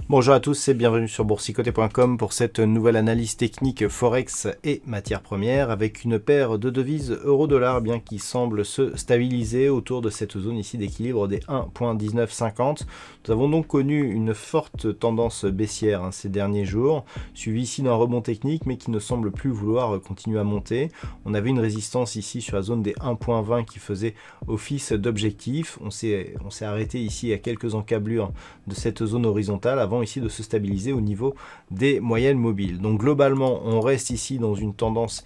Bonjour à tous et bienvenue sur boursicoté.com pour cette nouvelle analyse technique Forex et matières premières avec une paire de devises euro-dollar bien qui semble se stabiliser autour de cette zone ici d'équilibre des 1.1950. Nous avons donc connu une forte tendance baissière ces derniers jours, suivi ici d'un rebond technique mais qui ne semble plus vouloir continuer à monter. On avait une résistance ici sur la zone des 1.20 qui faisait office d'objectif. On s'est arrêté ici à quelques encablures de cette zone horizontale avant ici de se stabiliser au niveau des moyennes mobiles. Donc globalement, on reste ici dans une tendance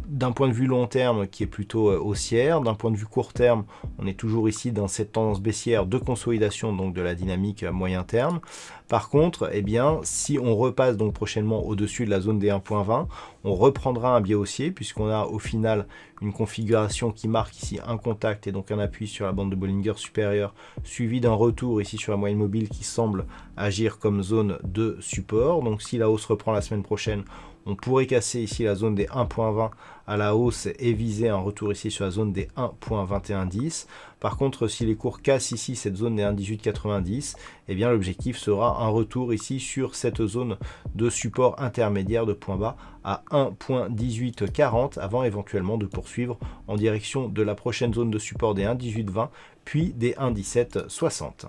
d'un point de vue long terme qui est plutôt haussière. D'un point de vue court terme, on est toujours ici dans cette tendance baissière de consolidation donc de la dynamique moyen terme. Par contre, si on repasse donc prochainement au-dessus de la zone des 1.20, on reprendra un biais haussier puisqu'on a au final une configuration qui marque ici un contact et donc un appui sur la bande de Bollinger supérieure suivi d'un retour ici sur la moyenne mobile qui semble agir comme zone de support. Donc si la hausse reprend la semaine prochaine, on pourrait casser ici la zone des 1.20 à la hausse et viser un retour ici sur la zone des 1.2110. Par contre, si les cours cassent ici cette zone des 1.1890, l'objectif sera un retour ici sur cette zone de support intermédiaire de point bas à 1.1840 avant éventuellement de poursuivre en direction de la prochaine zone de support des 1.1820 puis des 1.1760.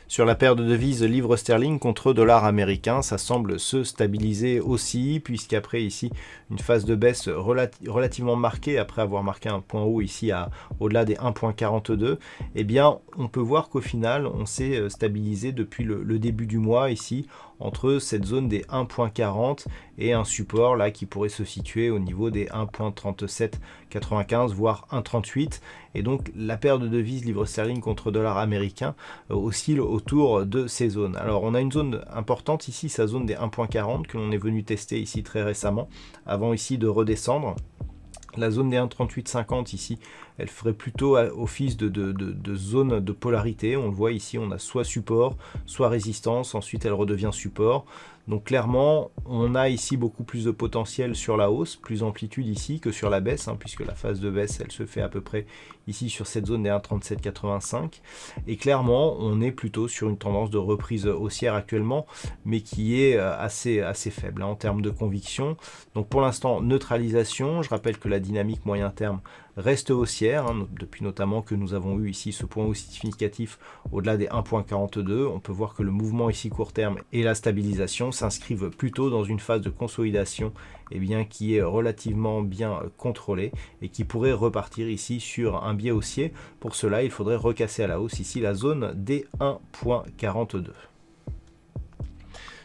Sur la paire de devises livre sterling contre dollar américain, ça semble se stabiliser aussi, puisqu'après ici, une phase de baisse relativement marquée, après avoir marqué un point haut ici au-delà des 1.42, on peut voir qu'au final, on s'est stabilisé depuis le début du mois ici, entre cette zone des 1.40 et un support là qui pourrait se situer au niveau des 1.3795 voire 1.38, et donc la paire de devises livre sterling contre dollar américain oscille autour de ces zones. Alors on a une zone importante ici, sa zone des 1.40 que l'on est venu tester ici très récemment avant ici de redescendre. La zone des 1.3850 ici, elle ferait plutôt office de zone de polarité. On le voit ici, on a soit support, soit résistance. Ensuite, elle redevient support. Donc clairement, on a ici beaucoup plus de potentiel sur la hausse, plus d'amplitude ici que sur la baisse, puisque la phase de baisse, elle se fait à peu près ici sur cette zone des 1.3785. Et clairement, on est plutôt sur une tendance de reprise haussière actuellement, mais qui est assez faible en termes de conviction. Donc pour l'instant, neutralisation. Je rappelle que la dynamique moyen terme reste haussière, depuis notamment que nous avons eu ici ce point aussi significatif au-delà des 1.42. On peut voir que le mouvement ici court terme et la stabilisation s'inscrivent plutôt dans une phase de consolidation qui est relativement bien contrôlée et qui pourrait repartir ici sur un biais haussier. Pour cela, il faudrait recasser à la hausse ici la zone des 1.42.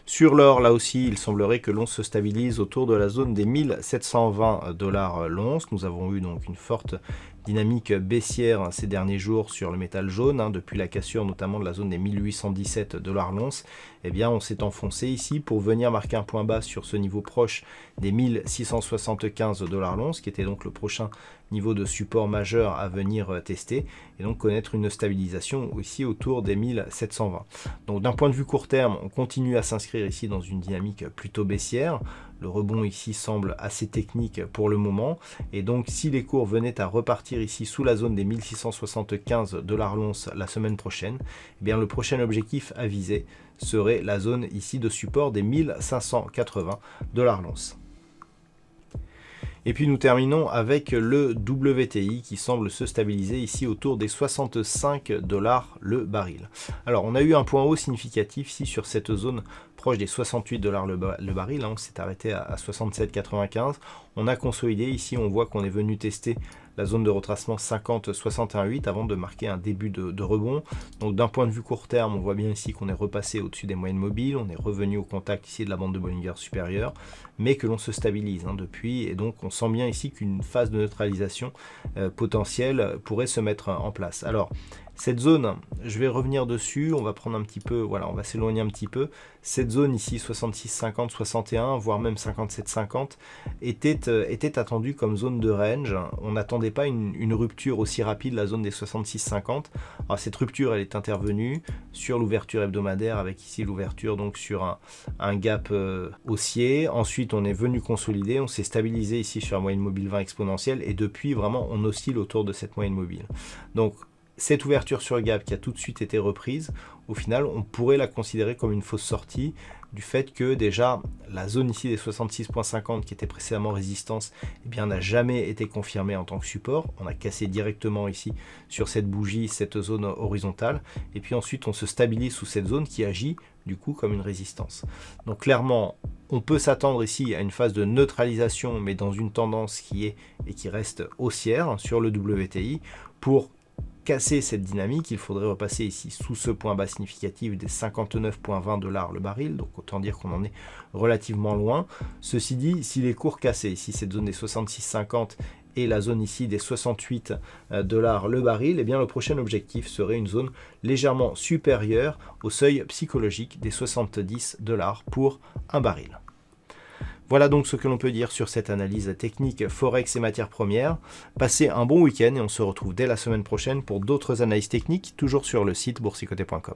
Sur l'or, là aussi, il semblerait que l'on se stabilise autour de la zone des 1720 $ l'once. Nous avons eu donc une forte dynamique baissière ces derniers jours sur le métal jaune, depuis la cassure notamment de la zone des 1817 $ l'once. On s'est enfoncé ici pour venir marquer un point bas sur ce niveau proche des 1675 $ l'once, qui était donc le prochain niveau de support majeur à venir tester, et donc connaître une stabilisation ici autour des 1720. Donc d'un point de vue court terme, on continue à s'inscrire ici dans une dynamique plutôt baissière. Le rebond ici semble assez technique pour le moment, et donc si les cours venaient à repartir ici sous la zone des 1675 $ l'once la semaine prochaine, le prochain objectif à viser serait la zone ici de support des 1580 $ l'once. Et puis nous terminons avec le WTI qui semble se stabiliser ici autour des 65 $ le baril. Alors on a eu un point haut significatif ici sur cette zone proche des 68 $ le baril, on s'est arrêté à 67,95. On a consolidé ici, on voit qu'on est venu tester la zone de retracement 50,61,8 avant de marquer un début de rebond. Donc d'un point de vue court terme, on voit bien ici qu'on est repassé au-dessus des moyennes mobiles, on est revenu au contact ici de la bande de Bollinger supérieure, mais que l'on se stabilise depuis, et donc on sent bien ici qu'une phase de neutralisation potentielle pourrait se mettre en place. Alors, Cette zone, je vais revenir dessus, on va prendre un petit peu, voilà, on va s'éloigner un petit peu. Cette zone ici, 66,50, 61, voire même 57,50, était attendue comme zone de range. On n'attendait pas une rupture aussi rapide, la zone des 66,50. Alors cette rupture, elle est intervenue sur l'ouverture hebdomadaire, avec ici l'ouverture donc sur un gap haussier. Ensuite, on est venu consolider, on s'est stabilisé ici sur la moyenne mobile 20 exponentielle, et depuis, vraiment, on oscille autour de cette moyenne mobile. Donc, cette ouverture sur gap qui a tout de suite été reprise, au final, on pourrait la considérer comme une fausse sortie du fait que déjà la zone ici des 66,50 qui était précédemment résistance, eh bien, n'a jamais été confirmée en tant que support. On a cassé directement ici sur cette bougie, cette zone horizontale, et puis ensuite on se stabilise sous cette zone qui agit du coup comme une résistance. Donc clairement, on peut s'attendre ici à une phase de neutralisation, mais dans une tendance qui est et qui reste haussière sur le WTI. Pour casser cette dynamique, il faudrait repasser ici sous ce point bas significatif des 59,20 $ le baril, donc autant dire qu'on en est relativement loin. Ceci dit, si les cours cassés, ici cette zone des 66,50 et la zone ici des 68 $ le baril, eh bien le prochain objectif serait une zone légèrement supérieure au seuil psychologique des 70 $ pour un baril. Voilà donc ce que l'on peut dire sur cette analyse technique Forex et matières premières. Passez un bon week-end et on se retrouve dès la semaine prochaine pour d'autres analyses techniques, toujours sur le site boursicoté.com.